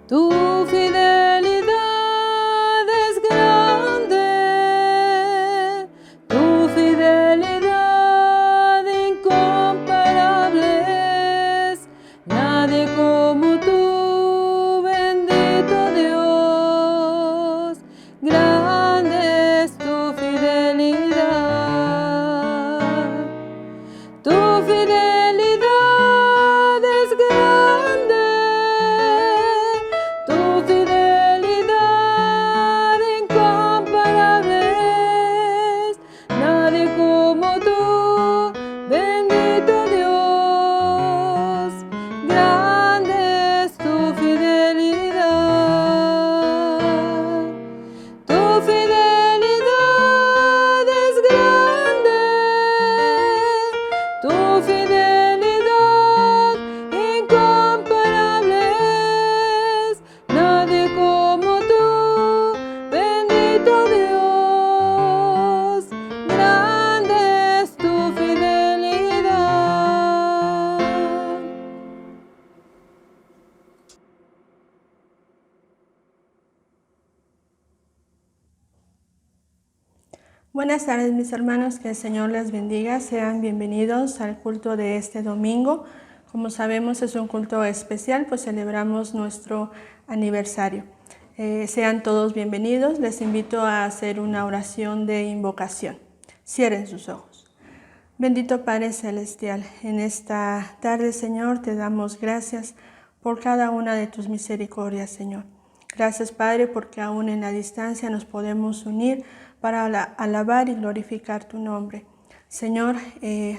Tu fidelidad es grande, tu fidelidad incomparable es. Nadie como tú, bendito Dios. Grande es tu fidelidad. Tu fidelidad es grande, tu fidelidad incomparable es. Nadie como tú, bendito Dios. Grande es tu fidelidad. Tu fidelidad es grande, tu fidelidad incomparable es. Nadie como tú, bendito Dios. Grande es tu fidelidad. Buenas tardes, mis hermanos, que el Señor les bendiga. Sean bienvenidos al culto de este domingo. Como sabemos, es un culto especial, pues celebramos nuestro aniversario. Sean todos bienvenidos. Les invito a hacer una oración de invocación. Cierren sus ojos. Bendito Padre Celestial, en esta tarde, Señor, te damos gracias por cada una de tus misericordias, Señor. Gracias, Padre, porque aún en la distancia nos podemos unir para alabar y glorificar tu nombre. Señor,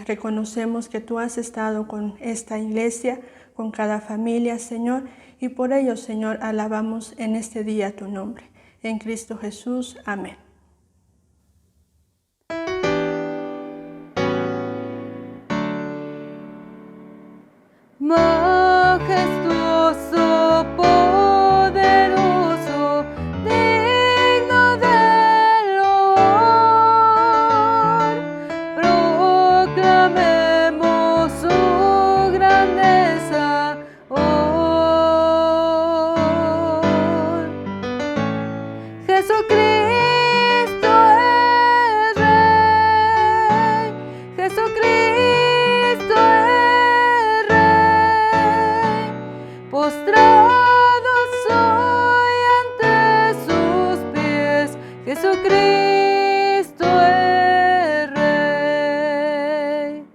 reconocemos que tú has estado con esta iglesia, con cada familia, Señor, y por ello, Señor, alabamos en este día tu nombre. En Cristo Jesús. Amén. Majestuoso, poderoso, digno de loor, proclamemos su grandeza hoy. Jesucristo es Rey, Jesucristo es Rey. Postrado soy ante sus pies, Jesucristo es Rey.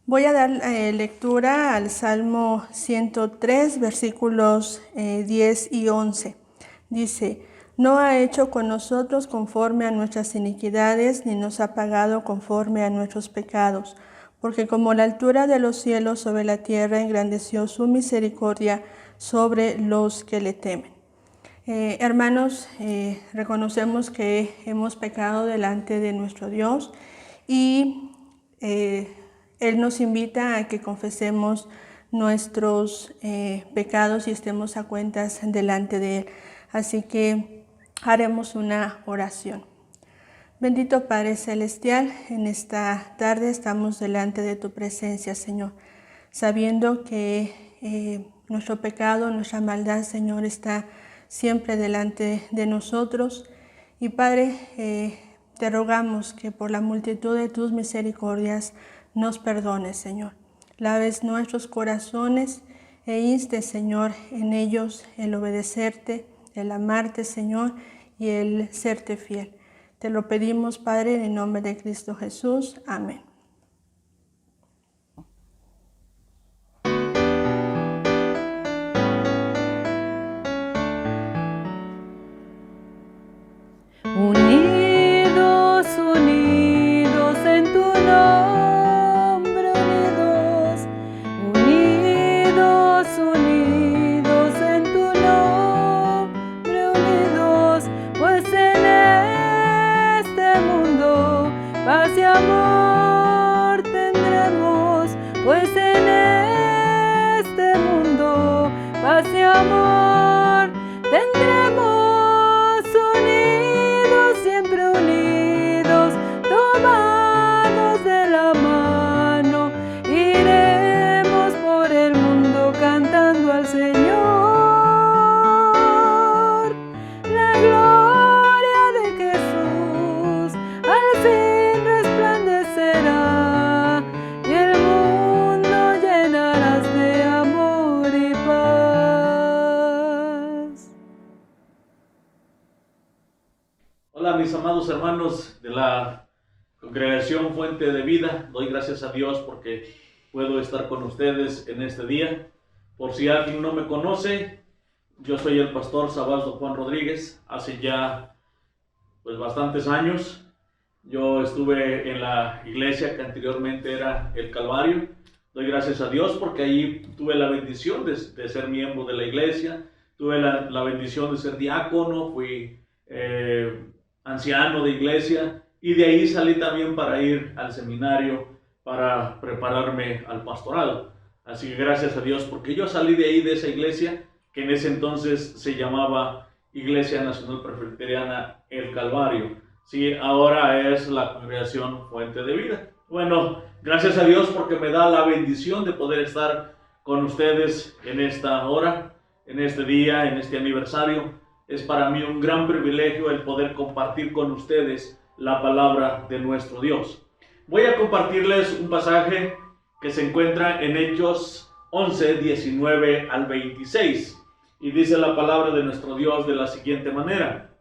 Voy a dar lectura al Salmo 103, versículos 10 y 11. Dice: No ha hecho con nosotros conforme a nuestras iniquidades, ni nos ha pagado conforme a nuestros pecados. Porque como la altura de los cielos sobre la tierra, engrandeció su misericordia sobre los que le temen. Hermanos, reconocemos que hemos pecado delante de nuestro Dios y Él nos invita a que confesemos nuestros pecados y estemos a cuentas delante de Él. Así que haremos una oración. Bendito Padre Celestial, en esta tarde estamos delante de tu presencia, Señor, sabiendo que nuestro pecado, nuestra maldad, Señor, está siempre delante de nosotros. Y Padre, te rogamos que por la multitud de tus misericordias nos perdones, Señor. Laves nuestros corazones e instes, Señor, en ellos el obedecerte, el amarte, Señor, y el serte fiel. Te lo pedimos, Padre, en el nombre de Cristo Jesús. Amén. Unidos, unidos en tu nombre, unidos, unidos en tu nombre, unidos, pues en este mundo paz y amor tendremos, pues en este mundo paz y amor tendremos. Siempre unidos, tomados de la mano, iremos. mis amados hermanos de la Congregación Fuente de Vida. Doy gracias a Dios porque puedo estar con ustedes en este día. Por si alguien no me conoce, yo soy el pastor Sabas Juan Rodríguez. Hace ya bastantes años yo estuve en la iglesia que anteriormente era el Calvario. Doy gracias a Dios porque ahí tuve la bendición de ser miembro de la iglesia. Tuve la bendición de ser diácono, fui anciano de iglesia, y de ahí salí también para ir al seminario para prepararme al pastorado. Así que gracias a Dios porque yo salí de ahí, de esa iglesia que en ese entonces se llamaba Iglesia Nacional Presbiteriana El Calvario. Sí, ahora es la Congregación Fuente de Vida. Bueno, gracias a Dios porque me da la bendición de poder estar con ustedes en esta hora, en este día, en este aniversario. Es para mí un gran privilegio el poder compartir con ustedes la palabra de nuestro Dios. Voy a compartirles un pasaje que se encuentra en Hechos 11, 19 al 26. Y dice la palabra de nuestro Dios de la siguiente manera: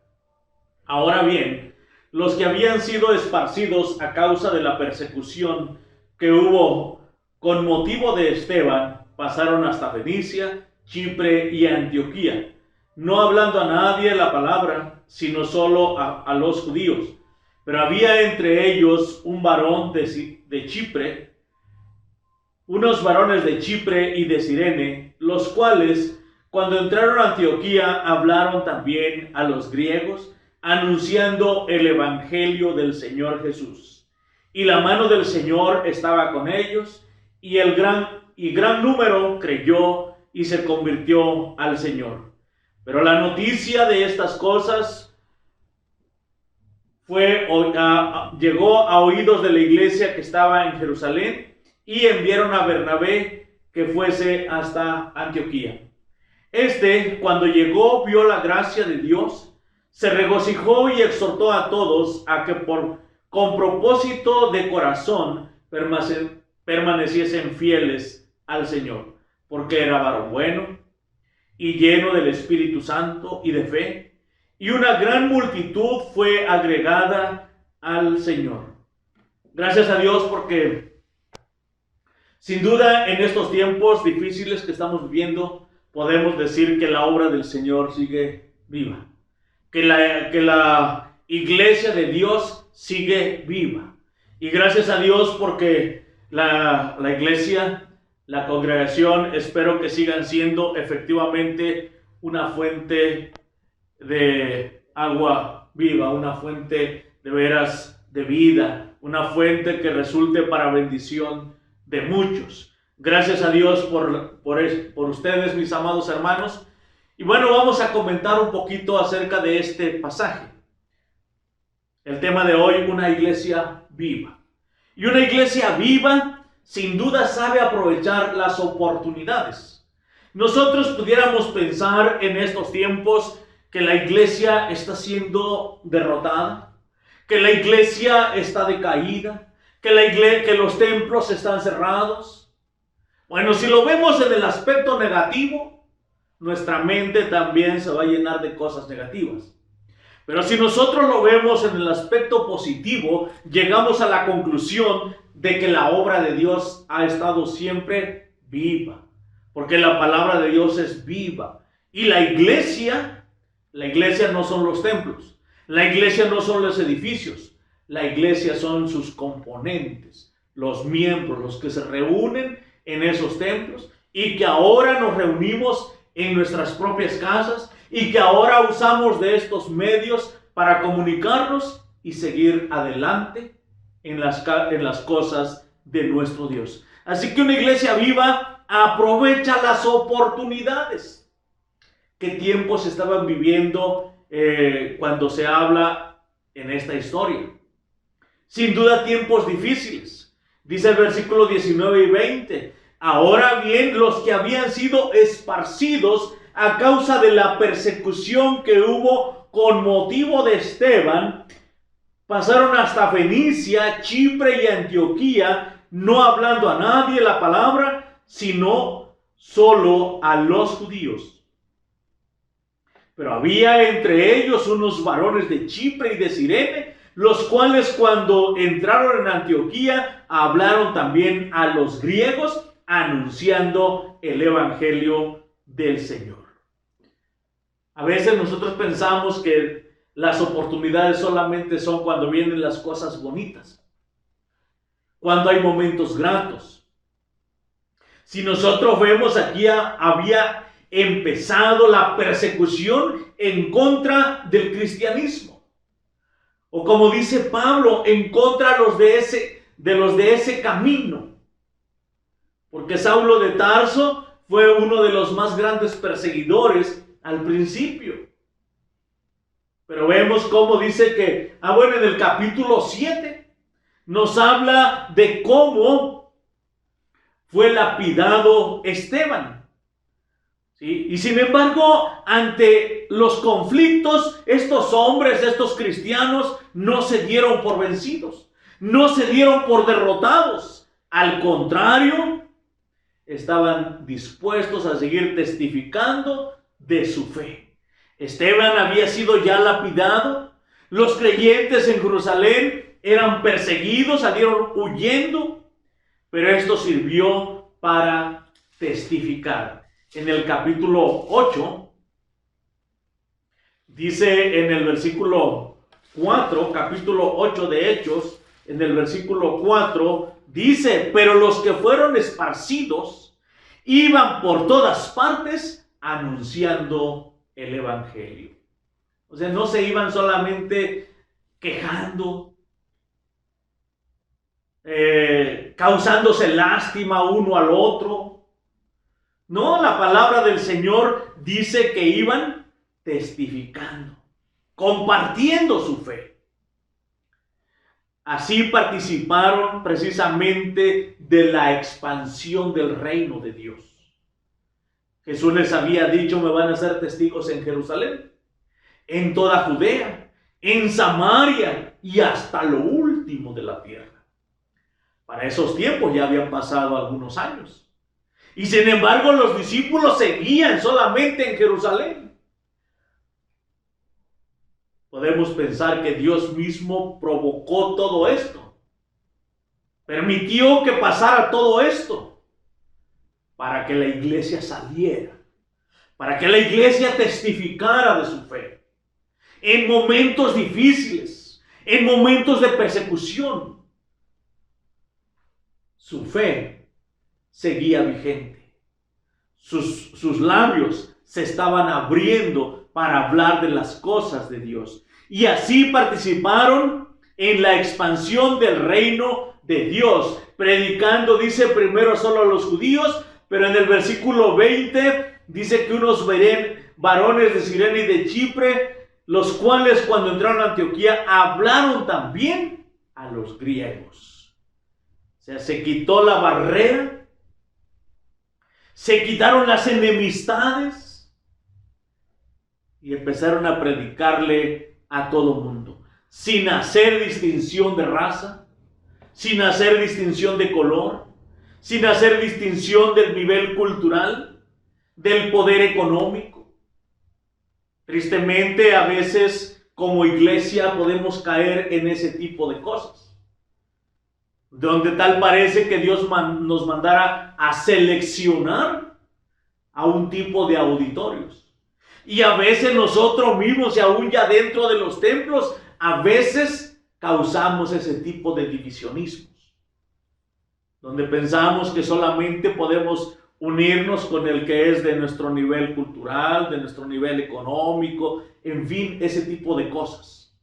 Ahora bien, los que habían sido esparcidos a causa de la persecución que hubo con motivo de Esteban, pasaron hasta Fenicia, Chipre y Antioquía, no hablando a nadie la palabra, sino solo a los judíos. Pero había entre ellos un varón de Chipre, unos varones de Chipre y de Cirene, los cuales, cuando entraron a Antioquía, hablaron también a los griegos, anunciando el evangelio del Señor Jesús. Y la mano del Señor estaba con ellos, y gran número creyó y se convirtió al Señor. Pero la noticia de estas cosas llegó a oídos de la iglesia que estaba en Jerusalén, y enviaron a Bernabé que fuese hasta Antioquía. Cuando llegó, vio la gracia de Dios, se regocijó y exhortó a todos a que con propósito de corazón permaneciesen fieles al Señor, porque era varón bueno y lleno del Espíritu Santo y de fe, y una gran multitud fue agregada al Señor. Gracias a Dios porque sin duda en estos tiempos difíciles que estamos viviendo podemos decir que la obra del Señor sigue viva, que la iglesia de Dios sigue viva. Y gracias a Dios porque la iglesia, la congregación, espero que sigan siendo efectivamente una fuente de agua viva, una fuente de veras de vida, una fuente que resulte para bendición de muchos. Gracias a Dios por ustedes, mis amados hermanos. Y bueno, vamos a comentar un poquito acerca de este pasaje. El tema de hoy, una iglesia viva. Y una iglesia viva sin duda sabe aprovechar las oportunidades. Nosotros pudiéramos pensar en estos tiempos que la iglesia está siendo derrotada, que la iglesia está decaída, que los templos están cerrados. Bueno, si lo vemos en el aspecto negativo, nuestra mente también se va a llenar de cosas negativas. Pero si nosotros lo vemos en el aspecto positivo, llegamos a la conclusión de que la obra de Dios ha estado siempre viva, porque la palabra de Dios es viva. Y la iglesia no son los templos, la iglesia no son los edificios, la iglesia son sus componentes, los miembros, los que se reúnen en esos templos y que ahora nos reunimos en nuestras propias casas y que ahora usamos de estos medios para comunicarnos y seguir adelante en las cosas de nuestro Dios. Así que una iglesia viva aprovecha las oportunidades. ¿Qué tiempos estaban viviendo cuando se habla en esta historia? Sin duda tiempos difíciles. Dice el versículo 19 y 20. Ahora bien, los que habían sido esparcidos a causa de la persecución que hubo con motivo de Esteban, pasaron hasta Fenicia, Chipre y Antioquía, no hablando a nadie la palabra, sino solo a los judíos. Pero había entre ellos unos varones de Chipre y de Cirene, los cuales cuando entraron en Antioquía hablaron también a los griegos, anunciando el evangelio del Señor. A veces nosotros pensamos que las oportunidades solamente son cuando vienen las cosas bonitas, cuando hay momentos gratos. Si nosotros vemos aquí, había empezado la persecución en contra del cristianismo. O como dice Pablo, en contra de los de ese camino. Porque Saulo de Tarso fue uno de los más grandes perseguidores al principio. Pero vemos cómo dice que, en el capítulo 7 nos habla de cómo fue lapidado Esteban. ¿Sí? Y sin embargo, ante los conflictos, estos hombres, estos cristianos, no se dieron por vencidos, no se dieron por derrotados. Al contrario, estaban dispuestos a seguir testificando de su fe. Esteban había sido ya lapidado. Los creyentes en Jerusalén eran perseguidos, salieron huyendo, pero esto sirvió para testificar. En el capítulo 8, dice en el versículo 4, capítulo 8 de Hechos, en el versículo 4, dice: pero los que fueron esparcidos iban por todas partes anunciando el evangelio. O sea, no se iban solamente quejando, causándose lástima uno al otro. No, la palabra del Señor dice que iban testificando, compartiendo su fe. Así participaron precisamente de la expansión del reino de Dios. Jesús les había dicho: me van a ser testigos en Jerusalén, en toda Judea, en Samaria y hasta lo último de la tierra. Para esos tiempos ya habían pasado algunos años. Y sin embargo los discípulos seguían solamente en Jerusalén. Podemos pensar que Dios mismo provocó todo esto. Permitió que pasara todo esto para que la iglesia saliera, para que la iglesia testificara de su fe. En momentos difíciles, en momentos de persecución, su fe seguía vigente. Sus labios se estaban abriendo para hablar de las cosas de Dios. Y así participaron en la expansión del reino de Dios, predicando, dice, primero solo a los judíos, pero en el versículo 20 dice que unos varones de Cirene y de Chipre, los cuales cuando entraron a Antioquía hablaron también a los griegos. O sea, se quitó la barrera, se quitaron las enemistades y empezaron a predicarle a todo mundo, sin hacer distinción de raza, sin hacer distinción de color, sin hacer distinción del nivel cultural, del poder económico. Tristemente, a veces como iglesia podemos caer en ese tipo de cosas, donde tal parece que Dios nos mandara a seleccionar a un tipo de auditorios. Y a veces nosotros mismos, y aún ya dentro de los templos, a veces causamos ese tipo de divisionismos, donde pensamos que solamente podemos unirnos con el que es de nuestro nivel cultural, de nuestro nivel económico, en fin, ese tipo de cosas.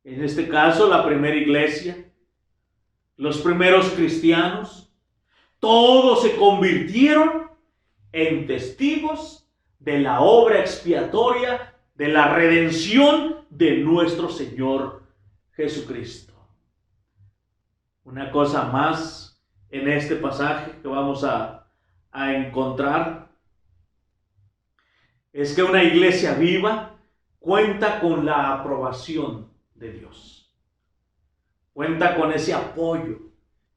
En este caso, la primera iglesia, los primeros cristianos, todos se convirtieron en testigos de la obra expiatoria, de la redención de nuestro Señor Jesucristo. Una cosa más en este pasaje que vamos a encontrar es que una iglesia viva cuenta con la aprobación de Dios. Cuenta con ese apoyo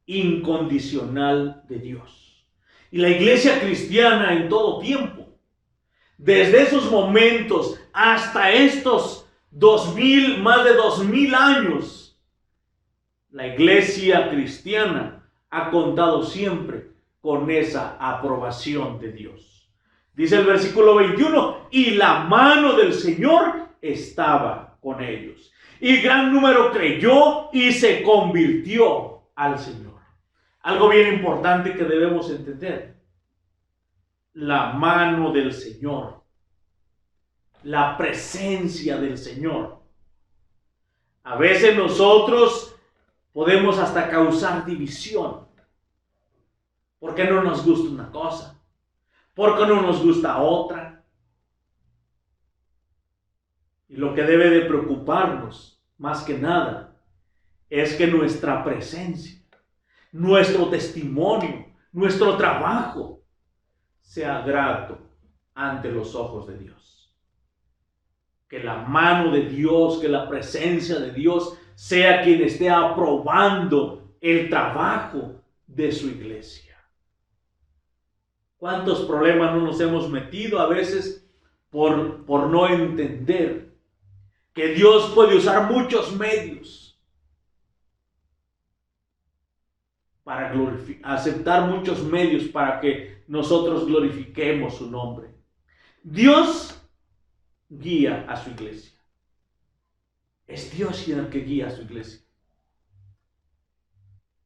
incondicional de Dios. Y la iglesia cristiana en todo tiempo Desde esos momentos hasta estos más de 2000 años, la iglesia cristiana ha contado siempre con esa aprobación de Dios. Dice el versículo 21, y la mano del Señor estaba con ellos. Y gran número creyó y se convirtió al Señor. Algo bien importante que debemos entender. La mano del Señor. La presencia del Señor. A veces nosotros podemos hasta causar división. Porque no nos gusta una cosa. Porque no nos gusta otra. Y lo que debe de preocuparnos, más que nada, es que nuestra presencia, nuestro testimonio, nuestro trabajo, sea grato ante los ojos de Dios. Que la mano de Dios, que la presencia de Dios sea quien esté aprobando el trabajo de su iglesia. ¿Cuántos problemas no nos hemos metido a veces por no entender que Dios puede usar muchos medios para aceptar muchos medios para que nosotros glorifiquemos su nombre? Dios guía a su iglesia. Es Dios el que guía a su iglesia.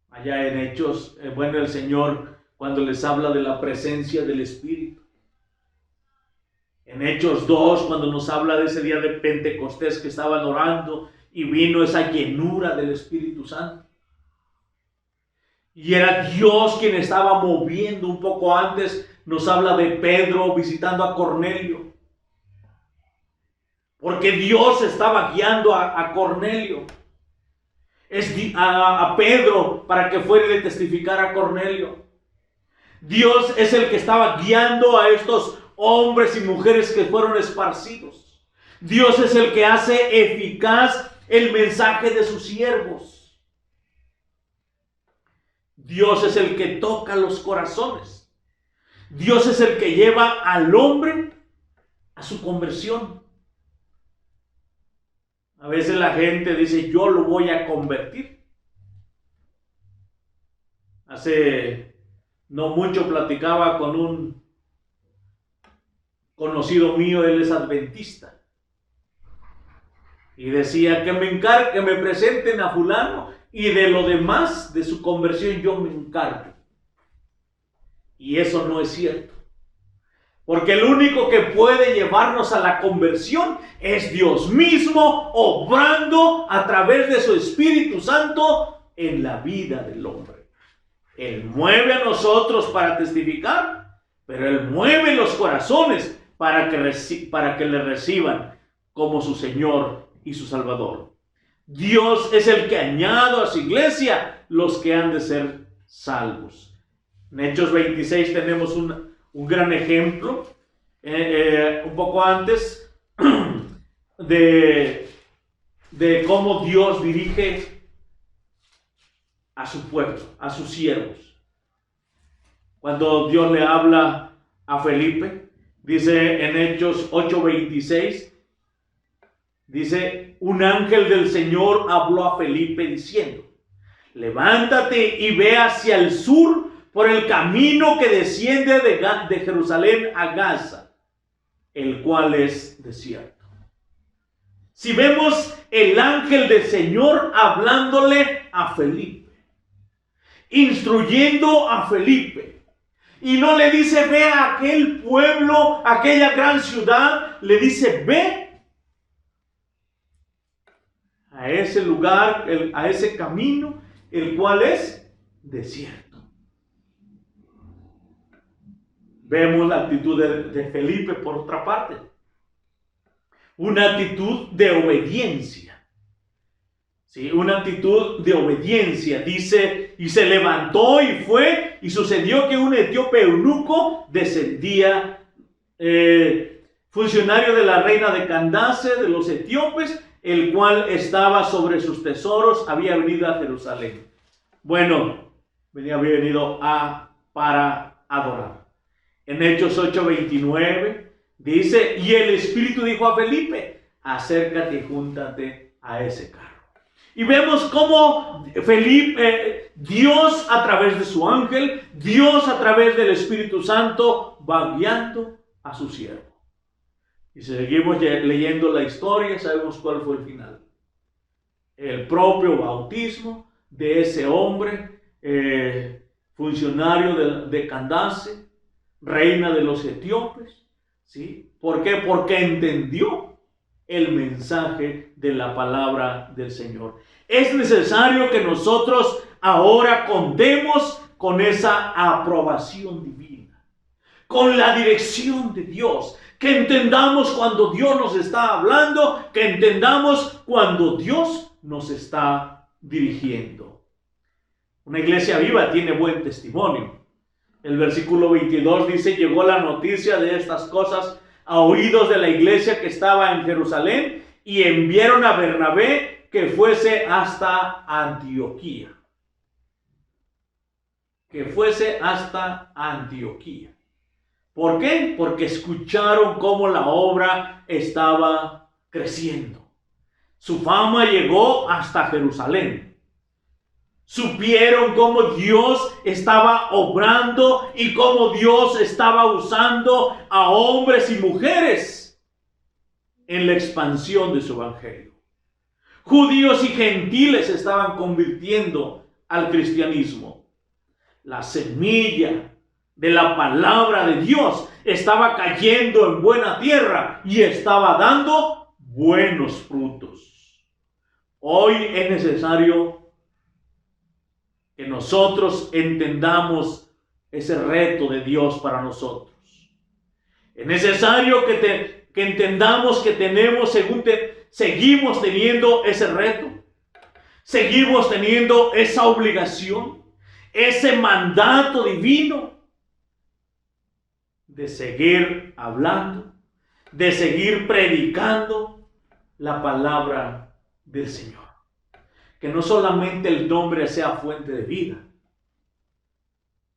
Allá en Hechos, el Señor, cuando les habla de la presencia del Espíritu. En Hechos 2, cuando nos habla de ese día de Pentecostés que estaban orando y vino esa llenura del Espíritu Santo. Y era Dios quien estaba moviendo. Un poco antes nos habla de Pedro visitando a Cornelio. Porque Dios estaba guiando a Cornelio. A Pedro para que fuera y testificara a Cornelio. Dios es el que estaba guiando a estos hombres y mujeres que fueron esparcidos. Dios es el que hace eficaz el mensaje de sus siervos. Dios es el que toca los corazones. Dios es el que lleva al hombre a su conversión. A veces la gente dice, yo lo voy a convertir. Hace no mucho platicaba con un conocido mío, él es adventista. Y decía que me presenten a fulano y de lo demás, de su conversión, yo me encargo. Y eso no es cierto. Porque el único que puede llevarnos a la conversión es Dios mismo, obrando a través de su Espíritu Santo en la vida del hombre. Él mueve a nosotros para testificar, pero Él mueve los corazones para que le reciban como su Señor y su Salvador. Dios es el que añade a su iglesia los que han de ser salvos. En Hechos 26 tenemos un gran ejemplo, un poco antes, de cómo Dios dirige a su pueblo, a sus siervos. Cuando Dios le habla a Felipe, dice en Hechos 8:26, dice, un ángel del Señor habló a Felipe diciendo, levántate y ve hacia el sur por el camino que desciende de Jerusalén a Gaza, el cual es desierto. Si vemos el ángel del Señor hablándole a Felipe, instruyendo a Felipe, y no le dice ve a aquel pueblo, aquella gran ciudad, le dice ve a ese lugar, a ese camino, el cual es desierto. Vemos la actitud de Felipe por otra parte. Una actitud de obediencia. ¿Sí? Una actitud de obediencia. Dice, y se levantó y fue, y sucedió que un etíope eunuco descendía, funcionario de la reina de Candace, de los etíopes, el cual estaba sobre sus tesoros, había venido a Jerusalén. Bueno, había venido para adorar. En Hechos 8:29 Dice, y el Espíritu dijo a Felipe, acércate y júntate a ese carro. Y vemos cómo Felipe, Dios a través de su ángel, Dios a través del Espíritu Santo, va guiando a su siervo. Y si seguimos leyendo la historia, sabemos cuál fue el final. El propio bautismo de ese hombre, funcionario de Candace, reina de los etíopes. ¿Sí? ¿Por qué? Porque entendió el mensaje de la palabra del Señor. Es necesario que nosotros ahora contemos con esa aprobación divina, con la dirección de Dios, que entendamos cuando Dios nos está hablando, que entendamos cuando Dios nos está dirigiendo. Una iglesia viva tiene buen testimonio. El versículo 22 dice, llegó la noticia de estas cosas a oídos de la iglesia que estaba en Jerusalén y enviaron a Bernabé que fuese hasta Antioquía. Que fuese hasta Antioquía. ¿Por qué? Porque escucharon cómo la obra estaba creciendo. Su fama llegó hasta Jerusalén. Supieron cómo Dios estaba obrando y cómo Dios estaba usando a hombres y mujeres en la expansión de su evangelio. Judíos y gentiles se estaban convirtiendo al cristianismo. La semilla de la palabra de Dios estaba cayendo en buena tierra y estaba dando buenos frutos. Hoy es necesario que nosotros entendamos ese reto de Dios para nosotros. Es necesario que entendamos que seguimos teniendo ese reto, seguimos teniendo esa obligación, ese mandato divino de seguir hablando, de seguir predicando la palabra del Señor. Que no solamente el nombre sea fuente de vida,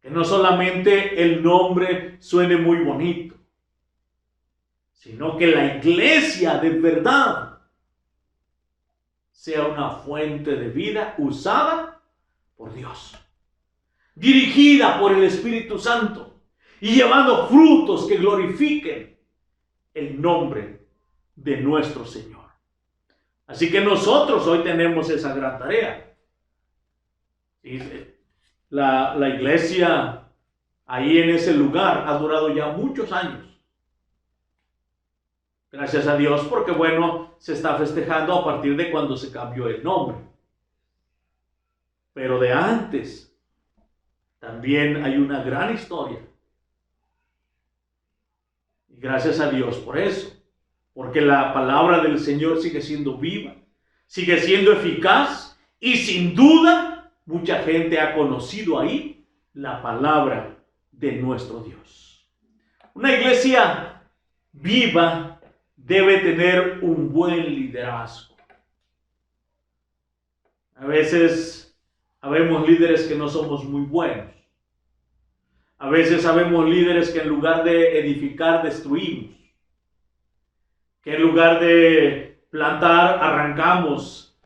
que no solamente el nombre suene muy bonito, sino que la iglesia de verdad sea una fuente de vida usada por Dios, dirigida por el Espíritu Santo y llevando frutos que glorifiquen el nombre de nuestro Señor. Así que nosotros hoy tenemos esa gran tarea. La iglesia ahí en ese lugar ha durado ya muchos años. Gracias a Dios, porque bueno, se está festejando a partir de cuando se cambió el nombre. Pero de antes también hay una gran historia. Y gracias a Dios por eso. Porque la palabra del Señor sigue siendo viva, sigue siendo eficaz y sin duda mucha gente ha conocido ahí la palabra de nuestro Dios. Una iglesia viva debe tener un buen liderazgo. A veces habemos líderes que no somos muy buenos. A veces habemos líderes que en lugar de edificar destruimos. Que en lugar de plantar, arrancamos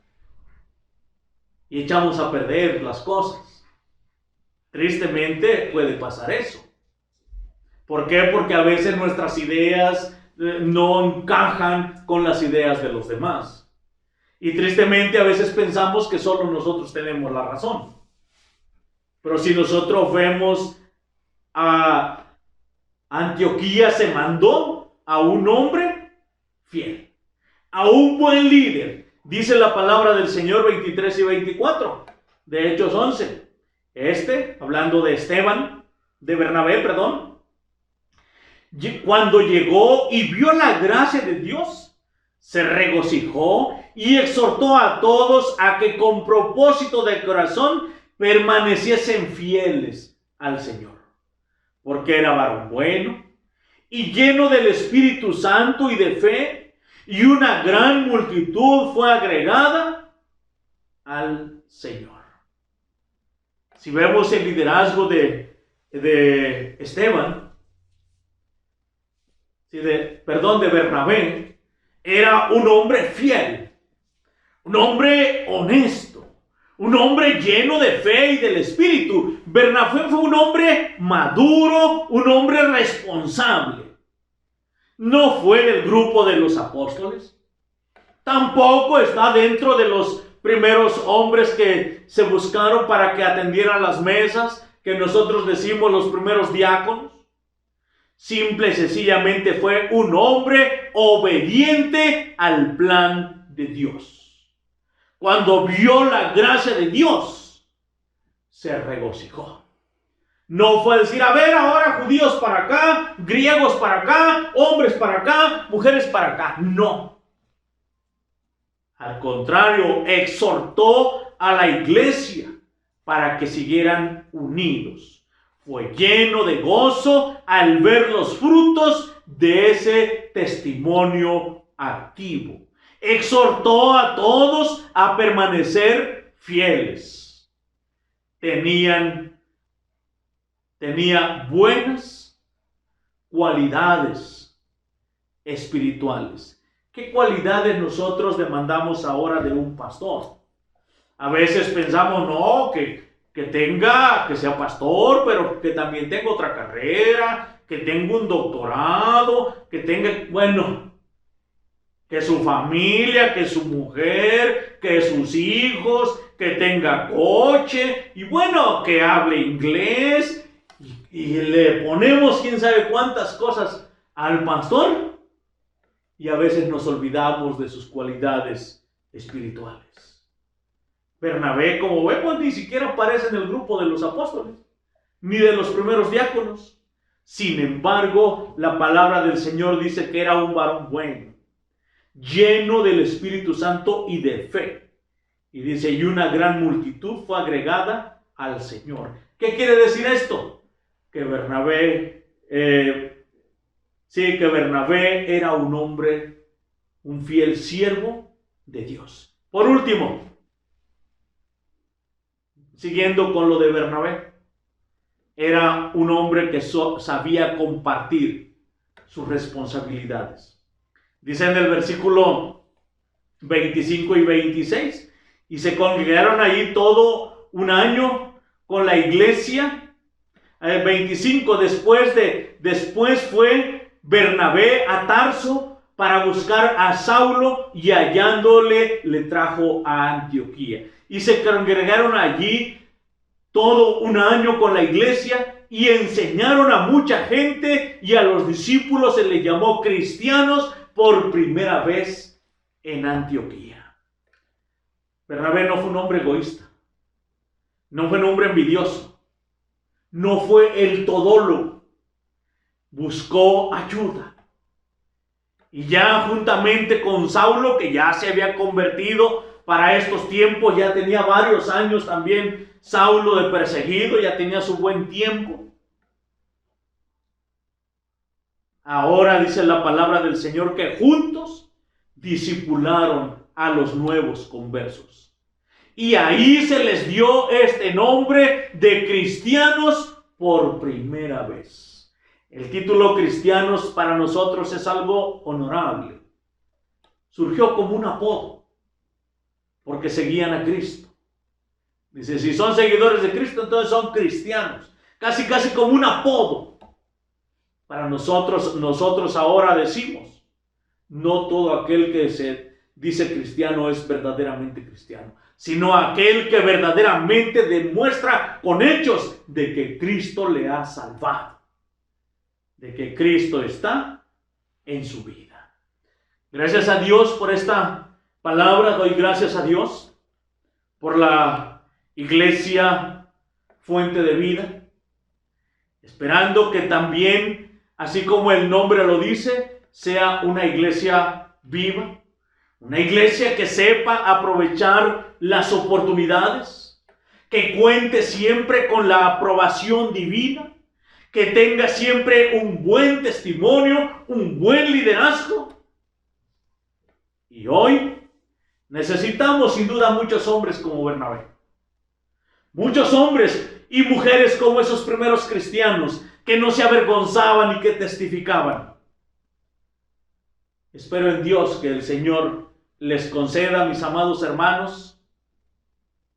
y echamos a perder las cosas. Tristemente puede pasar eso. ¿Por qué? Porque a veces nuestras ideas no encajan con las ideas de los demás. Y tristemente a veces pensamos que solo nosotros tenemos la razón. Pero si nosotros vemos a Antioquía, se mandó a un hombre fiel, a un buen líder. Dice la palabra del Señor 23 y 24 de Hechos 11. Hablando de Bernabé, cuando llegó y vio la gracia de Dios, se regocijó y exhortó a todos a que con propósito de corazón permaneciesen fieles al Señor, porque era varón bueno y lleno del Espíritu Santo y de fe, y una gran multitud fue agregada al Señor. Si vemos el liderazgo de Esteban, de Bernabé, era un hombre fiel, un hombre honesto, un hombre lleno de fe y del Espíritu. Bernabé fue un hombre maduro, un hombre responsable. No fue del grupo de los apóstoles. Tampoco está dentro de los primeros hombres que se buscaron para que atendieran las mesas, que nosotros decimos los primeros diáconos. Simple y sencillamente fue un hombre obediente al plan de Dios. Cuando vio la gracia de Dios, se regocijó. No fue decir, a ver, ahora judíos para acá, griegos para acá, hombres para acá, mujeres para acá. No. Al contrario, exhortó a la iglesia para que siguieran unidos. Fue lleno de gozo al ver los frutos de ese testimonio activo. Exhortó a todos a permanecer fieles. Tenía buenas cualidades espirituales. ¿Qué cualidades nosotros demandamos ahora de un pastor? A veces pensamos, no, que sea pastor, pero que también tenga otra carrera, que tenga un doctorado, que tenga, que su familia, que su mujer, que sus hijos, que tenga coche, y que hable inglés, y le ponemos quién sabe cuántas cosas al pastor, y a veces nos olvidamos de sus cualidades espirituales. Bernabé, como vemos, ni siquiera aparece en el grupo de los apóstoles, ni de los primeros diáconos. Sin embargo, la palabra del Señor dice que era un varón bueno, lleno del Espíritu Santo y de fe. Y dice, y una gran multitud fue agregada al Señor. ¿Qué quiere decir esto? Que Bernabé era un hombre, un fiel siervo de Dios. Por último, siguiendo con lo de Bernabé, era un hombre que sabía compartir sus responsabilidades. Dice en el versículo 25 y 26, y se congregaron allí todo un año con la iglesia. 25, después fue Bernabé a Tarso para buscar a Saulo, y hallándole le trajo a Antioquía. Y se congregaron allí todo un año con la iglesia y enseñaron a mucha gente, y a los discípulos se les llamó cristianos por primera vez en Antioquía. Bernabé no fue un hombre egoísta, no fue un hombre envidioso, no fue el todólogo, buscó ayuda. Y ya juntamente con Saulo, que ya se había convertido para estos tiempos, ya tenía varios años también Saulo de perseguido, ya tenía su buen tiempo. Ahora dice la palabra del Señor que juntos discipularon a los nuevos conversos. Y ahí se les dio este nombre de cristianos por primera vez. El título cristianos para nosotros es algo honorable. Surgió como un apodo, porque seguían a Cristo. Dice, si son seguidores de Cristo, entonces son cristianos. Casi como un apodo. Para nosotros ahora decimos, no todo aquel que se dice cristiano es verdaderamente cristiano, sino aquel que verdaderamente demuestra con hechos de que Cristo le ha salvado, de que Cristo está en su vida. Gracias a Dios por esta palabra. Doy gracias a Dios por la iglesia Fuente de Vida, esperando que también, así como el nombre lo dice, sea una iglesia viva, una iglesia que sepa aprovechar las oportunidades, que cuente siempre con la aprobación divina, que tenga siempre un buen testimonio, un buen liderazgo. Y hoy necesitamos sin duda muchos hombres como Bernabé, muchos hombres y mujeres como esos primeros cristianos que no se avergonzaban y que testificaban. Espero en Dios que el Señor les conceda, mis amados hermanos,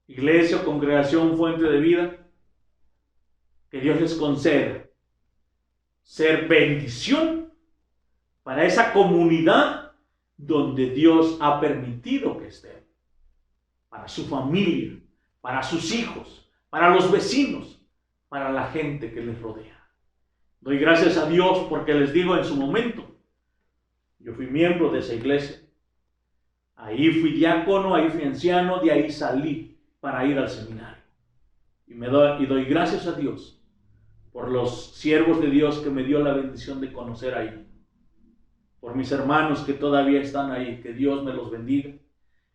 iglesia o congregación Fuente de Vida, que Dios les conceda ser bendición para esa comunidad donde Dios ha permitido que estén, para su familia, para sus hijos, para los vecinos, para la gente que les rodea. Doy gracias a Dios porque les digo, en su momento, yo fui miembro de esa iglesia. Ahí fui diácono, ahí fui anciano, de ahí salí para ir al seminario. Y doy gracias a Dios por los siervos de Dios que me dio la bendición de conocer ahí. Por mis hermanos que todavía están ahí, que Dios me los bendiga.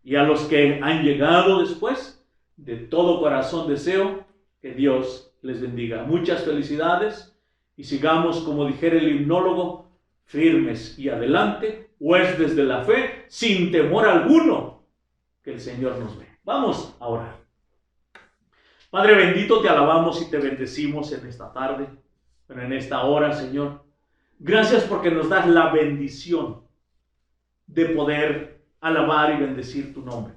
Y a los que han llegado después, de todo corazón deseo que Dios les bendiga. Muchas felicidades y sigamos, como dijera el himnólogo, firmes y adelante, pues desde la fe, sin temor alguno, que el Señor nos ve. Vamos a orar. Padre bendito, te alabamos y te bendecimos en esta tarde, pero en esta hora, Señor. Gracias porque nos das la bendición de poder alabar y bendecir tu nombre.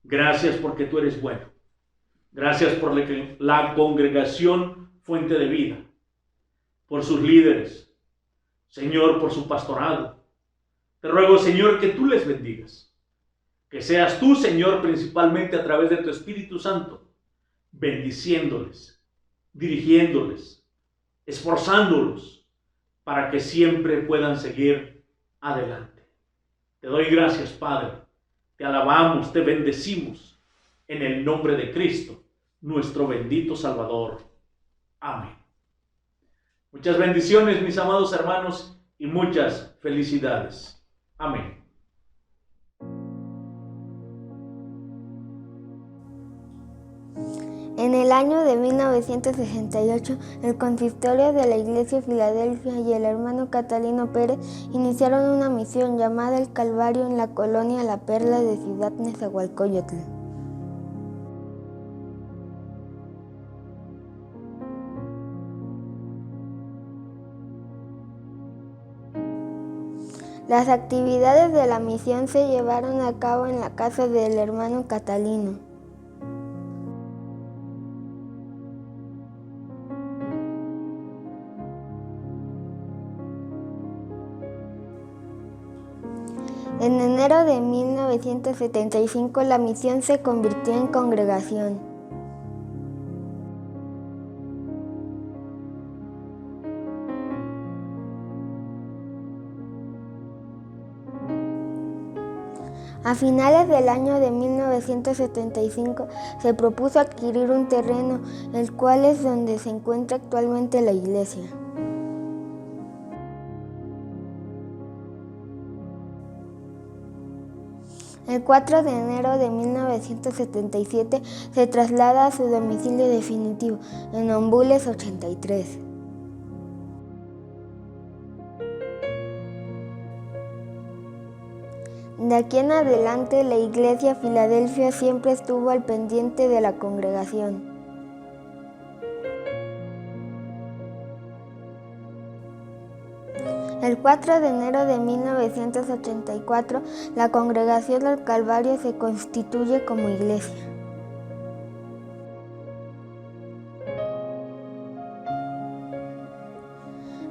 Gracias porque tú eres bueno. Gracias por la congregación Fuente de Vida, por sus líderes, Señor, por su pastorado. Te ruego, Señor, que tú les bendigas. Que seas tú, Señor, principalmente a través de tu Espíritu Santo, bendiciéndoles, dirigiéndoles, esforzándolos, para que siempre puedan seguir adelante. Te doy gracias, Padre. Te alabamos, te bendecimos, en el nombre de Cristo, nuestro bendito Salvador. Amén. Muchas bendiciones, mis amados hermanos, y muchas felicidades. Amén. En el año de 1968, el consistorio de la Iglesia Filadelfia y el hermano Catalino Pérez iniciaron una misión llamada El Calvario en la colonia La Perla de Ciudad Nezahualcóyotl. Las actividades de la misión se llevaron a cabo en la casa del hermano Catalino. En enero de 1975 la misión se convirtió en congregación. A finales del año de 1975 se propuso adquirir un terreno, el cual es donde se encuentra actualmente la iglesia. El 4 de enero de 1977 se traslada a su domicilio definitivo, en Ombules 83. De aquí en adelante, la Iglesia Filadelfia siempre estuvo al pendiente de la congregación. El 4 de enero de 1984, la Congregación del Calvario se constituye como iglesia.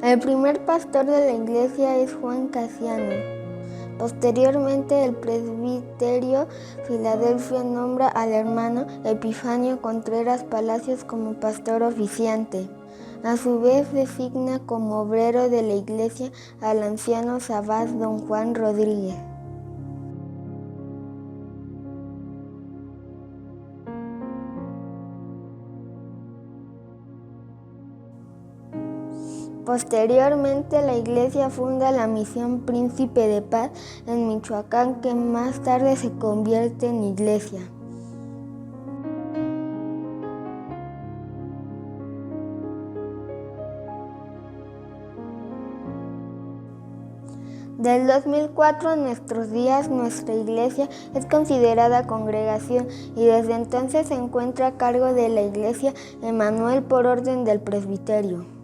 El primer pastor de la iglesia es Juan Casiano. Posteriormente, el presbiterio Filadelfia nombra al hermano Epifanio Contreras Palacios como pastor oficiante. A su vez, designa como obrero de la iglesia al anciano Sabás don Juan Rodríguez. Posteriormente, la iglesia funda la Misión Príncipe de Paz en Michoacán, que más tarde se convierte en iglesia. Del 2004 a nuestros días, nuestra iglesia es considerada congregación y desde entonces se encuentra a cargo de la iglesia Emanuel por orden del presbiterio.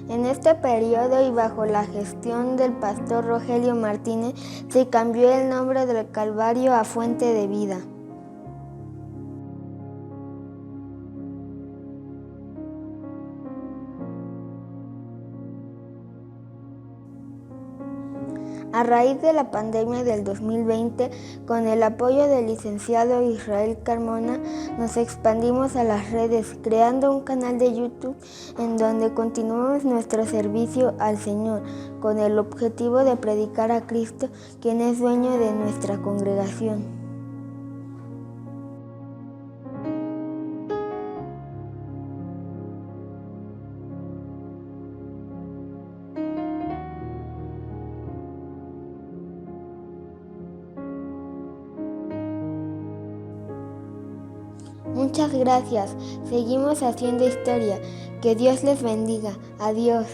En este periodo y bajo la gestión del pastor Rogelio Martínez se cambió el nombre del Calvario a Fuente de Vida. A raíz de la pandemia del 2020, con el apoyo del licenciado Israel Carmona, nos expandimos a las redes, creando un canal de YouTube en donde continuamos nuestro servicio al Señor, con el objetivo de predicar a Cristo, quien es dueño de nuestra congregación. Muchas gracias. Seguimos haciendo historia. Que Dios les bendiga. Adiós.